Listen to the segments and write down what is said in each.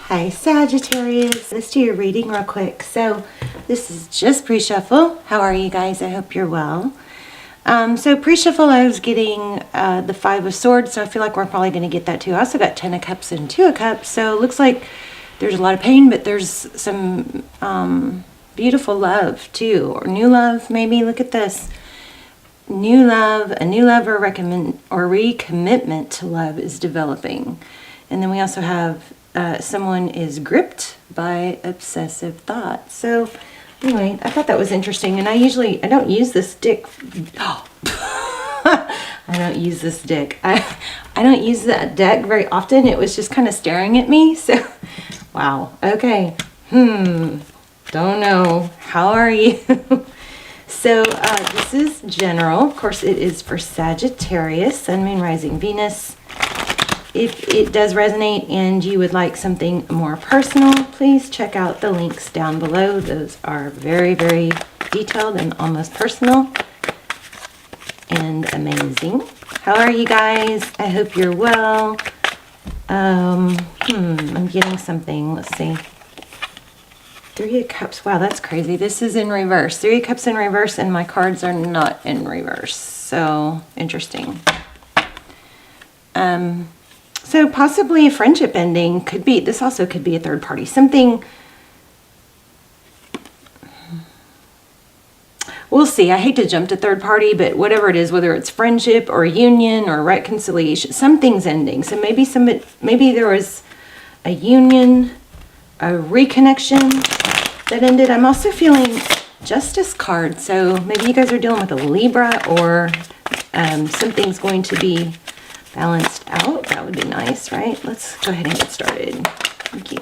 Hi Sagittarius, let's do your reading real quick. So this is just pre-shuffle. How are you guys? I hope you're well. So pre-shuffle I was getting the 5 of Swords, so I feel like we're probably going to get that too. I also got 10 of Cups and 2 of Cups, so it looks like there's a lot of pain, but there's some beautiful love too, or new love maybe. Look at this. New love, a new love or recommitment to love is developing. And then we also have someone is gripped by obsessive thoughts. So anyway, I thought that was interesting. And I don't use this deck. Oh. I don't use this deck. I don't use that deck very often. It was just kind of staring at me. So, wow. Okay. Don't know. How are you? So this is general. Of course, it is for Sagittarius, Sun, Moon, Rising, Venus. If it does resonate and you would like something more personal, please check out the links down below. Those are very, very detailed and almost personal and amazing. How are you guys? I hope you're well. I'm getting something. Let's see. 3 of Cups. Wow, that's crazy. This is in reverse. 3 of Cups in reverse, and my cards are not in reverse. So interesting. So possibly a friendship ending. Could be. This also could be a third party. Something. We'll see. I hate to jump to third party, but whatever it is, whether it's friendship or union or reconciliation, something's ending. So maybe there was a union, a reconnection that ended. I'm also feeling Justice card. So maybe you guys are dealing with a Libra, or something's going to be balanced out. That would be nice, right? Let's go ahead and get started. Thank you.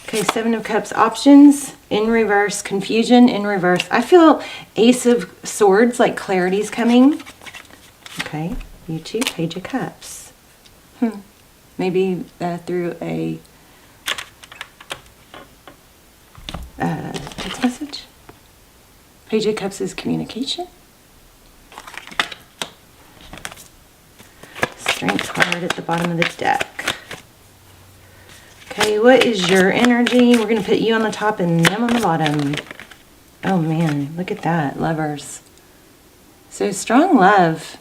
Okay, 7 of Cups, options in reverse, confusion in reverse. I feel Ace of Swords, like clarity's coming. Okay, you too, Page of Cups. Maybe through a text message. Page of Cups is communication. Strength card at the bottom of the deck. Okay, what is your energy? We're going to put you on the top and them on the bottom. Oh man, look at that. Lovers. So strong love.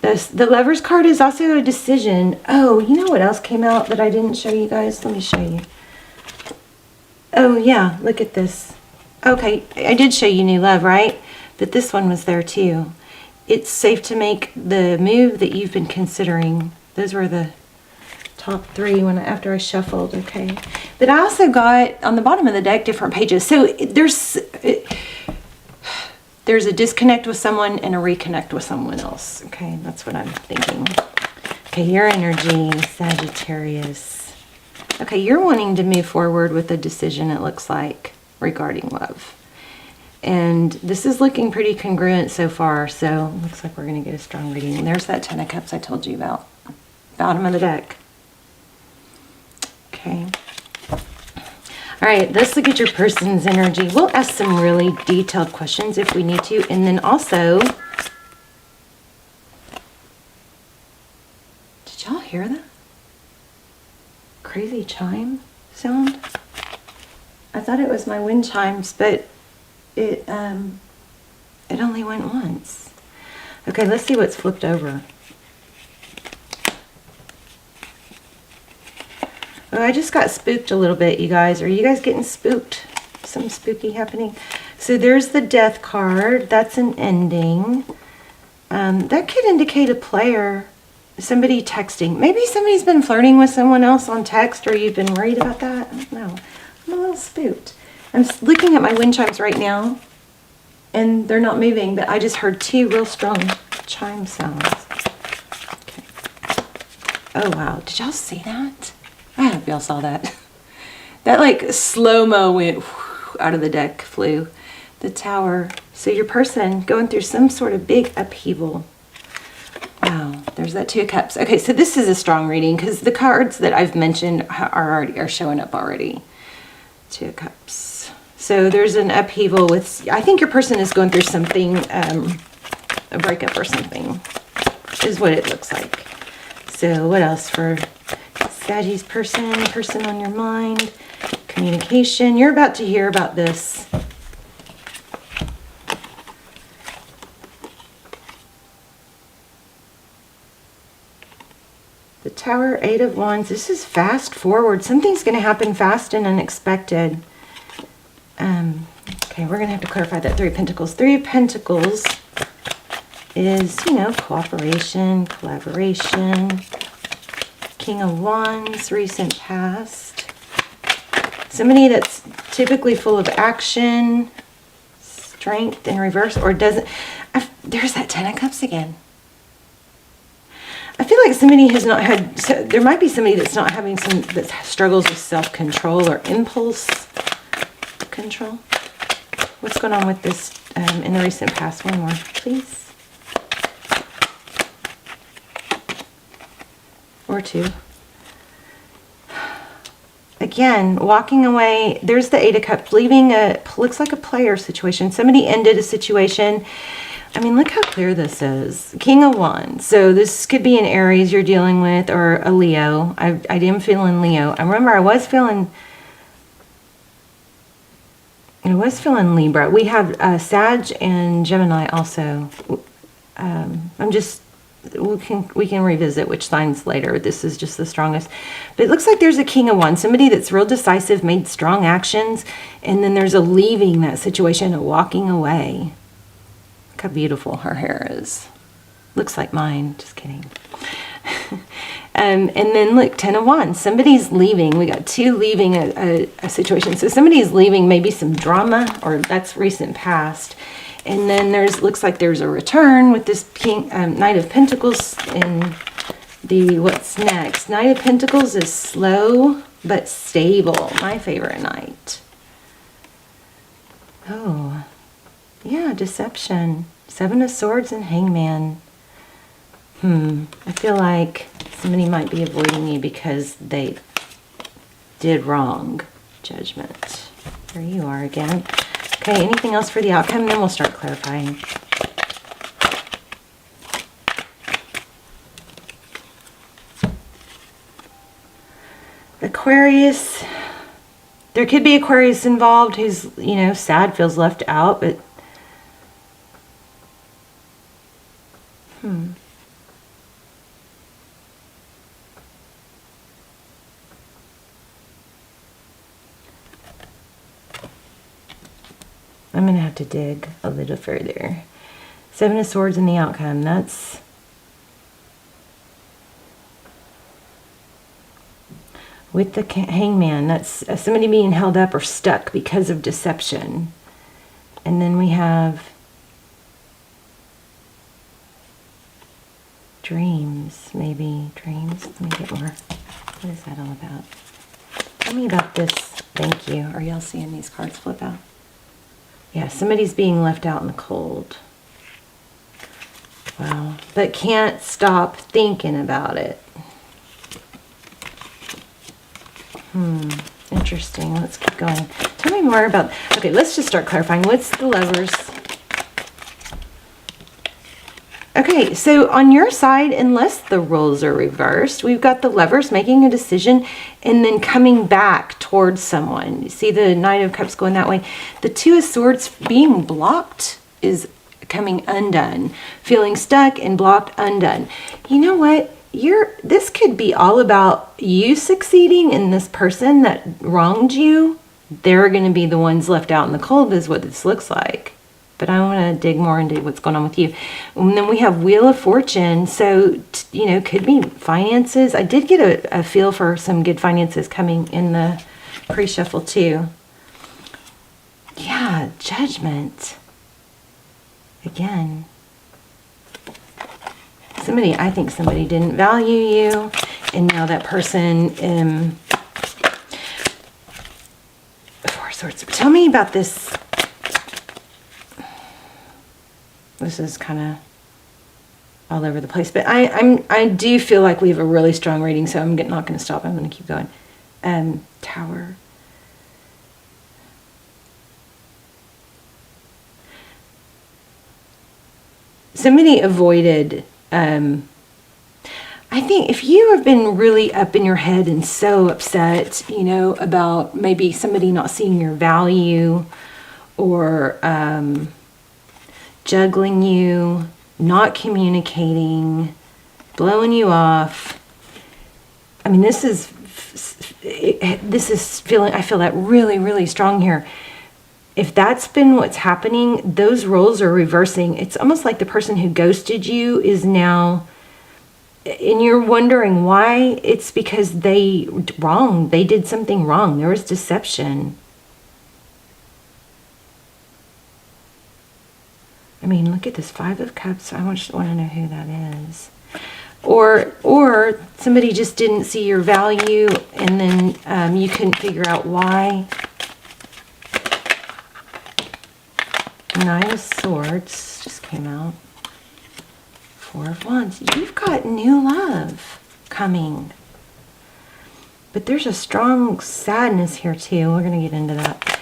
The Lovers card is also a decision. Oh, you know what else came out that I didn't show you guys? Let me show you. Oh yeah, look at this. Okay, I did show you new love, right? But this one was there too. It's safe to make the move that you've been considering. Those were the top 3 after I shuffled, okay? But I also got on the bottom of the deck different pages. So there's a disconnect with someone and a reconnect with someone else. Okay, that's what I'm thinking. Okay, your energy, Sagittarius. Okay, you're wanting to move forward with a decision, it looks like, regarding love. And this is looking pretty congruent so far, so looks like we're going to get a strong reading. And there's that 10 of Cups I told you about. Bottom of the deck. Okay. All right, let's look at your person's energy. We'll ask some really detailed questions if we need to. And then also, did y'all hear that? Crazy chime sound? I thought it was my wind chimes, but it only went once. Okay, let's see what's flipped over. Oh, I just got spooked a little bit, you guys. Are you guys getting spooked? Something spooky happening. So there's the Death card. That's an ending. That could indicate a player, somebody texting. Maybe somebody's been flirting with someone else on text, or you've been worried about that. I don't know. I'm a little spooked. I'm looking at my wind chimes right now, and they're not moving, but I just heard 2 real strong chime sounds. Okay. Oh, wow. Did y'all see that? I hope y'all saw that. That like slow-mo went out of the deck, flew. The Tower. So your person going through some sort of big upheaval. Wow, there's that 2 of Cups. Okay, so this is a strong reading because the cards that I've mentioned are showing up already. 2 of Cups. So there's an upheaval with, I think your person is going through something, a breakup or something, is what it looks like. So what else for Saggies person on your mind, communication. You're about to hear about this. The Tower, 8 of Wands. This is fast forward. Something's going to happen fast and unexpected. Okay, we're going to have to clarify that 3 of Pentacles. 3 of Pentacles is, you know, cooperation, collaboration. King of Wands, recent past. Somebody that's typically full of action, strength in reverse, or doesn't. There's that 10 of Cups again. I feel like somebody has not had, so there might be somebody that's not having that struggles with self-control or impulse control. What's going on with this in the recent past? One more, please. Or 2. Again, walking away. There's the 8 of Cups, leaving looks like a player situation. Somebody ended a situation. I mean, look how clear this is. King of Wands. So this could be an Aries you're dealing with, or a Leo. I am feeling Leo. I remember I was feeling Libra. We have Sag and Gemini also. We can revisit which signs later. This is just the strongest. But it looks like there's a King of Wands. Somebody that's real decisive, made strong actions. And then there's a leaving that situation, a walking away. Look how beautiful her hair is. Looks like mine. Just kidding. And then look, 10 of Wands. Somebody's leaving. We got 2 leaving a situation. So somebody's leaving maybe some drama, or that's recent past. And then looks like there's a return with this Knight of Pentacles and the what's next. Knight of Pentacles is slow but stable. My favorite knight. Oh, yeah, deception. 7 of Swords and Hangman. I feel like somebody might be avoiding you because they did wrong. Judgment. There you are again. Okay, anything else for the outcome? Then we'll start clarifying. Aquarius. There could be Aquarius involved who's, you know, sad, feels left out, but I'm going to have to dig a little further. 7 of Swords in the outcome. That's with the Hangman. That's somebody being held up or stuck because of deception. And then we have dreams, maybe. Dreams. Let me get more. What is that all about? Tell me about this. Thank you. Are y'all seeing these cards flip out? Yeah, somebody's being left out in the cold. Wow. But can't stop thinking about it. Interesting. Let's keep going. Tell me more about... Okay, let's just start clarifying. What's the Lovers? Okay, so on your side, unless the roles are reversed, we've got the Lovers making a decision and then coming back towards someone. You see the Knight of Cups going that way. The 2 of Swords being blocked is coming undone. Feeling stuck and blocked, undone. You know what? This could be all about you succeeding and this person that wronged you. They're going to be the ones left out in the cold is what this looks like. But I want to dig more into what's going on with you. And then we have Wheel of Fortune. So, you know, could be finances. I did get a feel for some good finances coming in the pre-shuffle too. Yeah, Judgment. Again. I think somebody didn't value you. And now that person, 4 of Swords. Tell me about this. This is kind of all over the place, but I do feel like we have a really strong reading, so I'm not going to stop. I'm going to keep going. Tower. Somebody avoided. I I think if you have been really up in your head and so upset, you know, about maybe somebody not seeing your value or juggling you, not communicating, blowing you off. I mean, this is feeling, I feel that really, really strong here. If that's been what's happening, those roles are reversing. It's almost like the person who ghosted you is now, and you're wondering why. It's because they did something wrong. There was deception. I mean, look at this 5 of Cups. I just want to know who that is. Or somebody just didn't see your value, and then you couldn't figure out why. 9 of Swords just came out. 4 of Wands. You've got new love coming. But there's a strong sadness here too. We're going to get into that.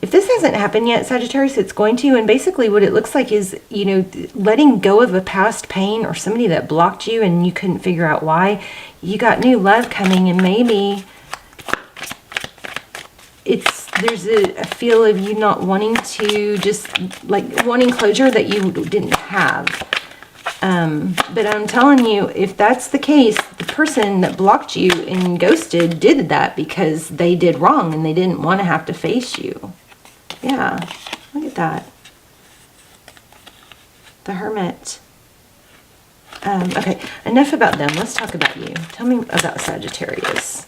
If this hasn't happened yet, Sagittarius, it's going to. And basically what it looks like is, you know, letting go of a past pain or somebody that blocked you and you couldn't figure out why. You got new love coming, and maybe there's a feel of you not wanting to, just like wanting closure that you didn't have. But I'm telling you, if that's the case, the person that blocked you and ghosted did that because they did wrong and they didn't want to have to face you. Yeah, look at that. The Hermit. Okay, enough about them. Let's talk about you. Tell me about Sagittarius.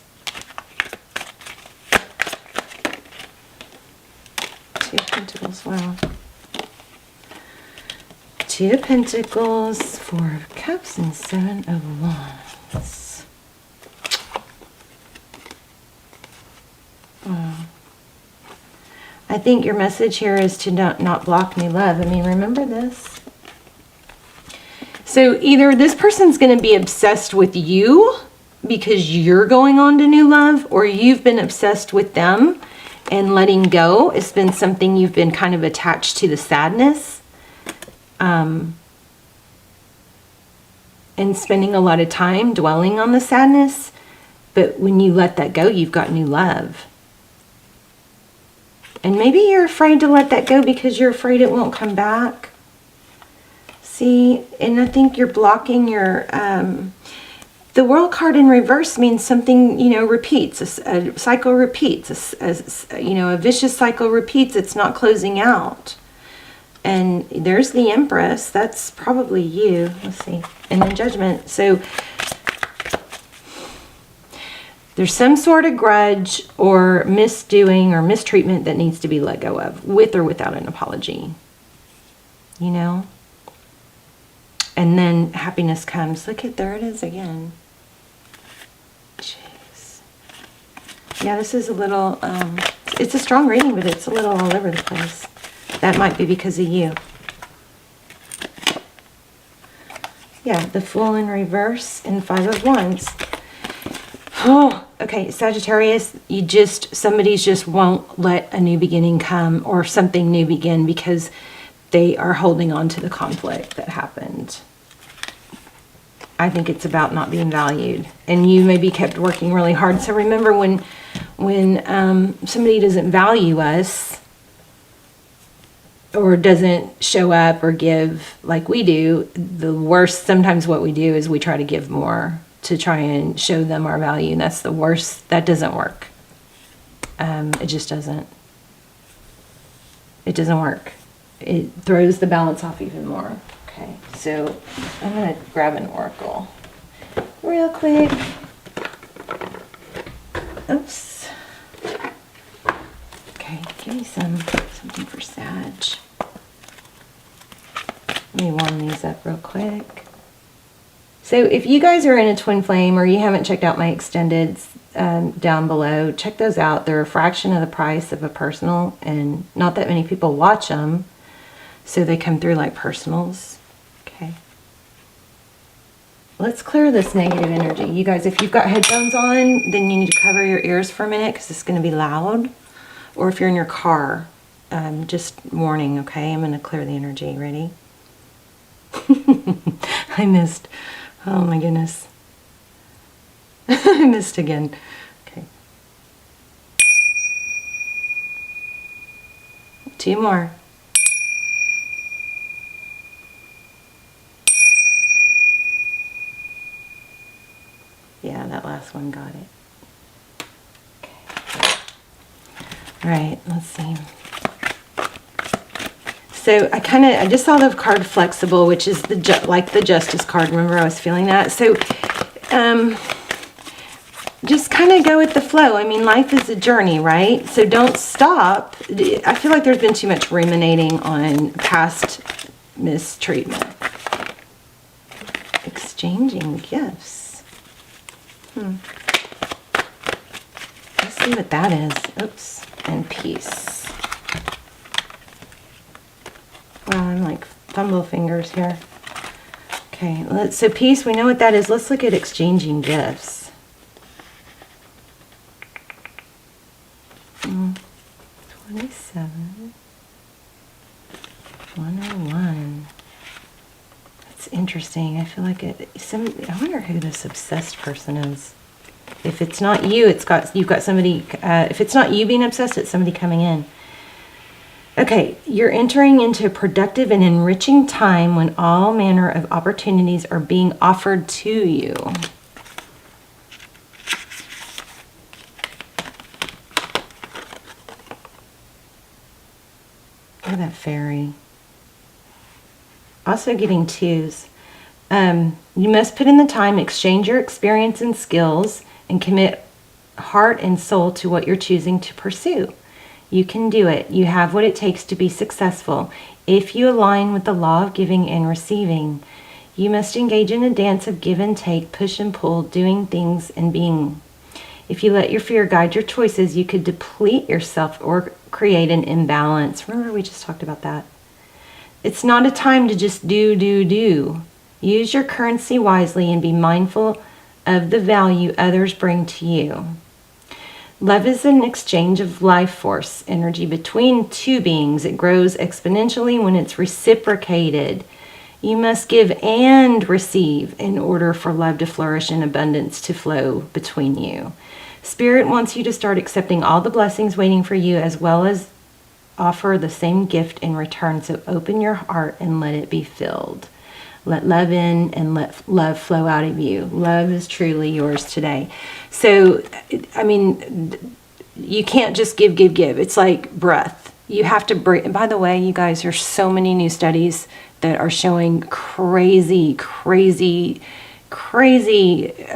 2 of Pentacles, wow. 2 of Pentacles, 4 of Cups, and 7 of Wands. Wow. I think your message here is to not block new love. I mean, remember this. So either this person's going to be obsessed with you because you're going on to new love, or you've been obsessed with them and letting go. It's been something you've been kind of attached to, the sadness. And spending a lot of time dwelling on the sadness. But when you let that go, you've got new love. And maybe you're afraid to let that go because you're afraid it won't come back. See, and I think you're blocking your, the World card in reverse means something, you know, repeats, a cycle repeats, you know, a vicious cycle repeats. It's not closing out. And there's the Empress. That's probably you. Let's see. And then Judgment. So there's some sort of grudge or misdoing or mistreatment that needs to be let go of, with or without an apology. You know? And then happiness comes. Look at, there it is again. Jeez. Yeah, this is a little, it's a strong reading, but it's a little all over the place. That might be because of you. Yeah, the Fool in reverse and 5 of Wands. Oh, okay, Sagittarius, somebody just won't let a new beginning come or something new begin because they are holding on to the conflict that happened. I think it's about not being valued. And you maybe kept working really hard. So remember, when somebody doesn't value us or doesn't show up or give like we do, the worst, sometimes what we do is we try to give more to try and show them our value. And that's the worst. That doesn't work. It just doesn't. It doesn't work. It throws the balance off even more. Okay, so I'm going to grab an oracle real quick. Oops. Okay, give me something for Sag. Let me warm these up real quick. So if you guys are in a twin flame or you haven't checked out my extendeds down below, check those out. They're a fraction of the price of a personal, and not that many people watch them, so they come through like personals. Okay. Let's clear this negative energy. You guys, if you've got headphones on, then you need to cover your ears for a minute because it's going to be loud. Or if you're in your car, just warning, okay? I'm going to clear the energy. Ready? I missed. Oh my goodness. I missed again. Okay. 2 more. Yeah, that last one got it. Okay. All right, let's see. So I just saw the card Flexible, which is like the Justice card. Remember, I was feeling that. So just kind of go with the flow. I mean, life is a journey, right? So don't stop. I feel like there's been too much ruminating on past mistreatment. Exchanging gifts. Let's see what that is. Oops. And peace. Wow, I'm like thumble fingers here. Okay, so peace, we know what that is. Let's look at exchanging gifts. 27. 101. That's interesting. I feel like I wonder who this obsessed person is. If it's not you, you've got somebody, if it's not you being obsessed, it's somebody coming in. Okay, you're entering into a productive and enriching time when all manner of opportunities are being offered to you. Look at that fairy. Also getting 2s. You must put in the time, exchange your experience and skills, and commit heart and soul to what you're choosing to pursue. You can do it. You have what it takes to be successful. If you align with the law of giving and receiving, you must engage in a dance of give and take, push and pull, doing things and being. If you let your fear guide your choices, you could deplete yourself or create an imbalance. Remember, we just talked about that. It's not a time to just do. Use your currency wisely and be mindful of the value others bring to you. Love is an exchange of life force energy between 2 beings. It grows exponentially when it's reciprocated. You must give and receive in order for love to flourish and abundance to flow between you. Spirit wants you to start accepting all the blessings waiting for you, as well as offer the same gift in return. So open your heart and let it be filled. Let love in and let love flow out of you. Love is truly yours today. So, I mean, you can't just give. It's like breath. You have to breathe. And by the way, you guys, there's so many new studies that are showing crazy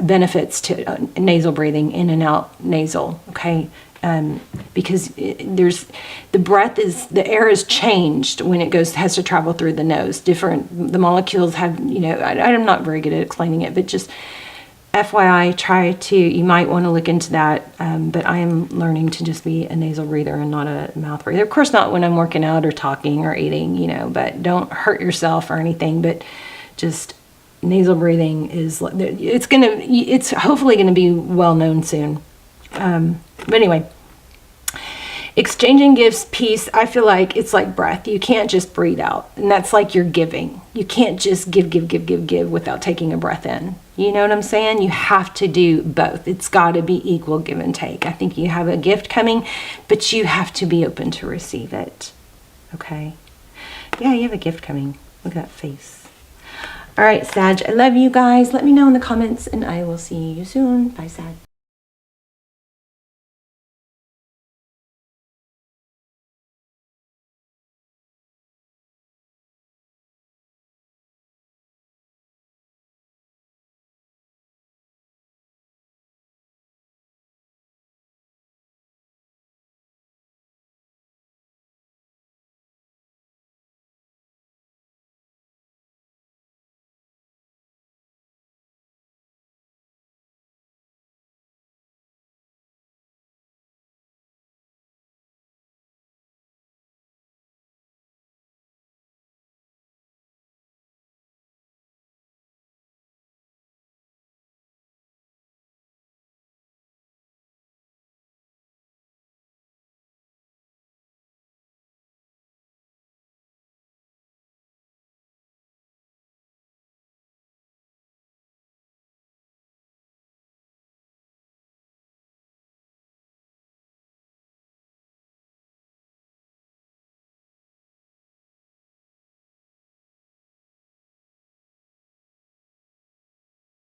benefits to nasal breathing, in and out nasal, okay? Because the air is changed when it has to travel through the nose. The molecules have, I'm not very good at explaining it, but just FYI, you might want to look into that. But I am learning to just be a nasal breather and not a mouth breather. Of course, not when I'm working out or talking or eating, but don't hurt yourself or anything. But just nasal breathing it's hopefully going to be well known soon. But anyway, exchanging gifts, peace, I feel like it's like breath. You can't just breathe out. And that's like you're giving. You can't just give without taking a breath in. You know what I'm saying? You have to do both. It's got to be equal give and take. I think you have a gift coming, but you have to be open to receive it. Okay? Yeah, you have a gift coming. Look at that face. All right, Sag, I love you guys. Let me know in the comments, and I will see you soon. Bye, Sag.